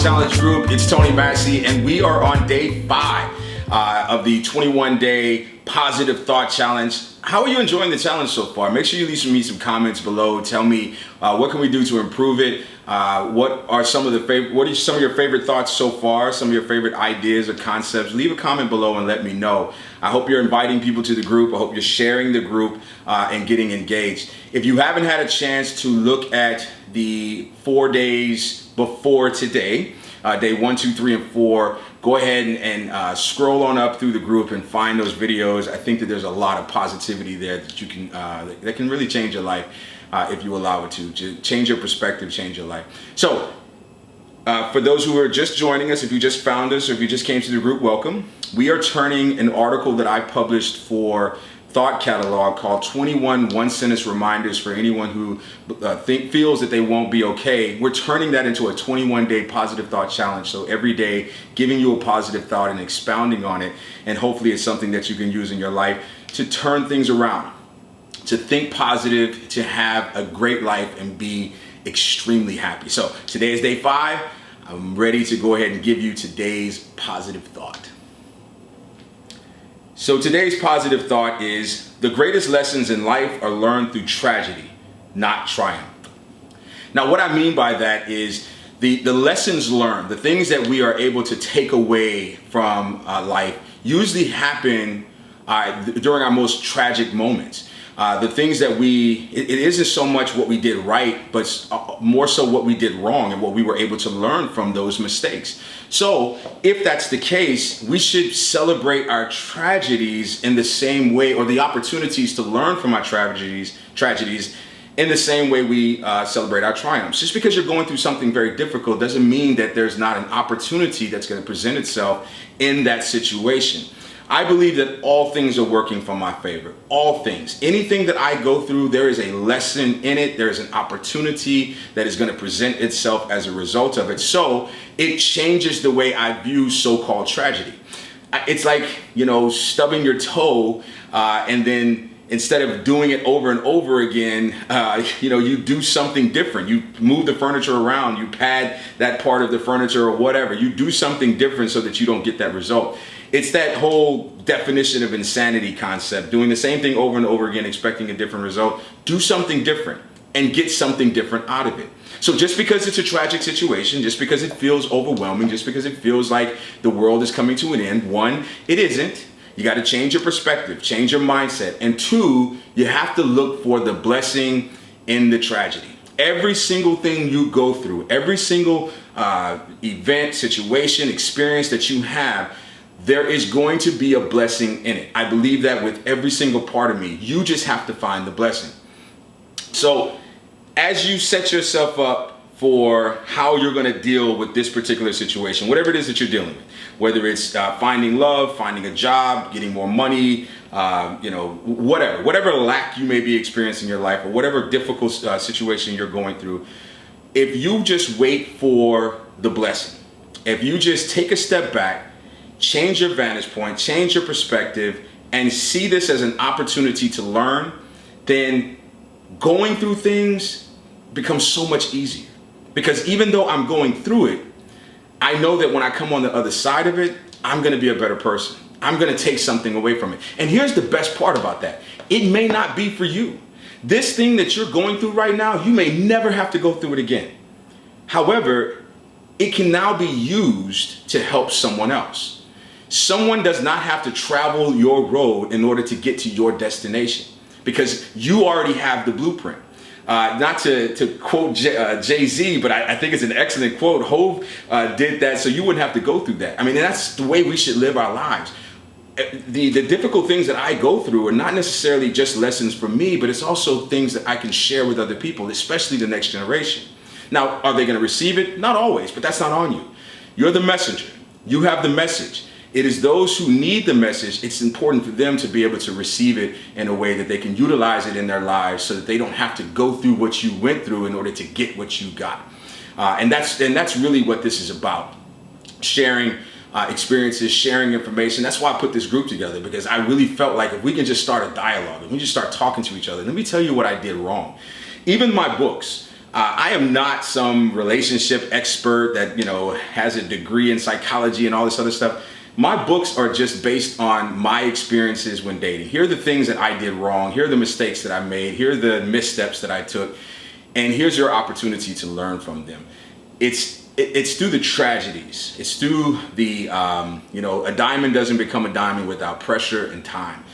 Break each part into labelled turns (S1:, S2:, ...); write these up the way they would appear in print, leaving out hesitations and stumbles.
S1: Challenge group. It's Tony Massey, and we are on day 5 of the 21-day Positive Thought Challenge. How are you enjoying the challenge so far? Make sure you leave me some comments below. Tell me what can we do to improve it. What are some of your favorite thoughts so far? Some of your favorite ideas or concepts? Leave a comment below and let me know. I hope you're inviting people to the group. I hope you're sharing the group and getting engaged. If you haven't had a chance to look at the 4 days before today, day 1, 2, 3, and 4, go ahead and scroll on up through the group and find those videos. I think that there's a lot of positivity there that you can that can really change your life if you allow it to change your perspective, change your life. So for those who are just joining us, if you just found us or if you just came to the group, welcome. We are turning an article that I published for Thought Catalog called 21 one-sentence reminders for anyone who feels that they won't be okay. We're turning that into a 21-day positive thought challenge. So every day giving you a positive thought and expounding on it, and hopefully it's something that you can use in your life to turn things around, to think positive, to have a great life and be extremely happy. So today is day 5. I'm ready to go ahead and give you today's positive thought. So today's positive thought is: the greatest lessons in life are learned through tragedy, not triumph. Now, what I mean by that is the lessons learned, the things that we are able to take away from life usually happen during our most tragic moments. The things that it isn't so much what we did right, but more so what we did wrong and what we were able to learn from those mistakes. So if that's the case, we should celebrate our tragedies in the same way, or the opportunities to learn from our tragedies in the same way we celebrate our triumphs. Just because you're going through something very difficult doesn't mean that there's not an opportunity that's going to present itself in that situation. I believe that all things are working for my favor. All things. Anything that I go through, there is a lesson in it. There is an opportunity that is going to present itself as a result of it. So it changes the way I view so-called tragedy. It's like, stubbing your toe and then instead of doing it over and over again, you do something different. You move the furniture around, you pad that part of the furniture or whatever. You do something different so that you don't get that result. It's that whole definition of insanity concept, doing the same thing over and over again, expecting a different result. Do something different and get something different out of it. So just because it's a tragic situation, just because it feels overwhelming, just because it feels like the world is coming to an end, 1, it isn't. You got to change your perspective, change your mindset. And 2, you have to look for the blessing in the tragedy. Every single thing you go through, every single event, situation, experience that you have, there is going to be a blessing in it. I believe that with every single part of me. You just have to find the blessing. So as you set yourself up for how you're going to deal with this particular situation, whatever it is that you're dealing with, whether it's finding love, finding a job, getting more money, whatever lack you may be experiencing in your life, or whatever difficult situation you're going through, if you just wait for the blessing, if you just take a step back, change your vantage point, change your perspective, and see this as an opportunity to learn, then going through things becomes so much easier. Because even though I'm going through it, I know that when I come on the other side of it, I'm going to be a better person. I'm going to take something away from it. And here's the best part about that. It may not be for you. This thing that you're going through right now, you may never have to go through it again. However, it can now be used to help someone else. Someone does not have to travel your road in order to get to your destination, because you already have the blueprint. Not to quote Jay-Z, but I think it's an excellent quote. Hov did that so you wouldn't have to go through that. I mean, that's the way we should live our lives. The difficult things that I go through are not necessarily just lessons for me, but it's also things that I can share with other people, especially the next generation. Now, are they going to receive it? Not always, but that's not on you. You're the messenger. You have the message. It is those who need the message. It's important for them to be able to receive it in a way that they can utilize it in their lives, so that they don't have to go through what you went through in order to get what you got. And that's really what this is about. Sharing experiences, sharing information. That's why I put this group together, because I really felt like if we can just start a dialogue, if we just start talking to each other. Let me tell you what I did wrong. Even my books, I am not some relationship expert that, has a degree in psychology and all this other stuff. My books are just based on my experiences when dating. Here are the things that I did wrong. Here are the mistakes that I made. Here are the missteps that I took. And here's your opportunity to learn from them. It's through the tragedies. It's through the, a diamond doesn't become a diamond without pressure and time.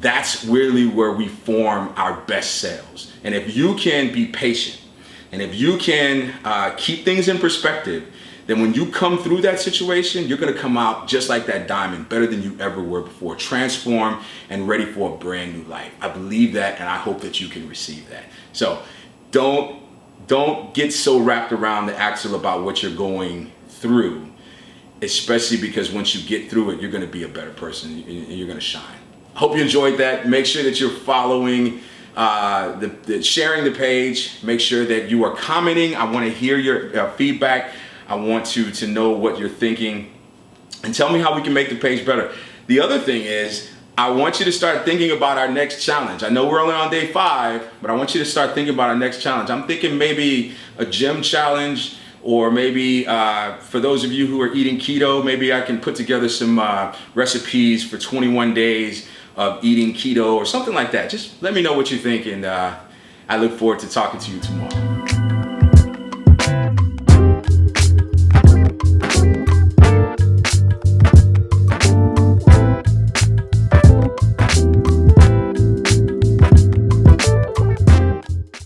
S1: That's really where we form our best selves. And if you can be patient, and if you can keep things in perspective, then when you come through that situation, you're gonna come out just like that diamond, better than you ever were before, transformed and ready for a brand new life. I believe that, and I hope that you can receive that. So don't get so wrapped around the axle about what you're going through, especially because once you get through it, you're gonna be a better person and you're gonna shine. I hope you enjoyed that. Make sure that you're following, sharing the page. Make sure that you are commenting. I want to hear your feedback. I want to know what you're thinking, and tell me how we can make the page better. The other thing is, I want you to start thinking about our next challenge. I know we're only on day 5, but I want you to start thinking about our next challenge. I'm thinking maybe a gym challenge, or maybe for those of you who are eating keto, maybe I can put together some recipes for 21 days of eating keto or something like that. Just let me know what you think, and I look forward to talking to you tomorrow.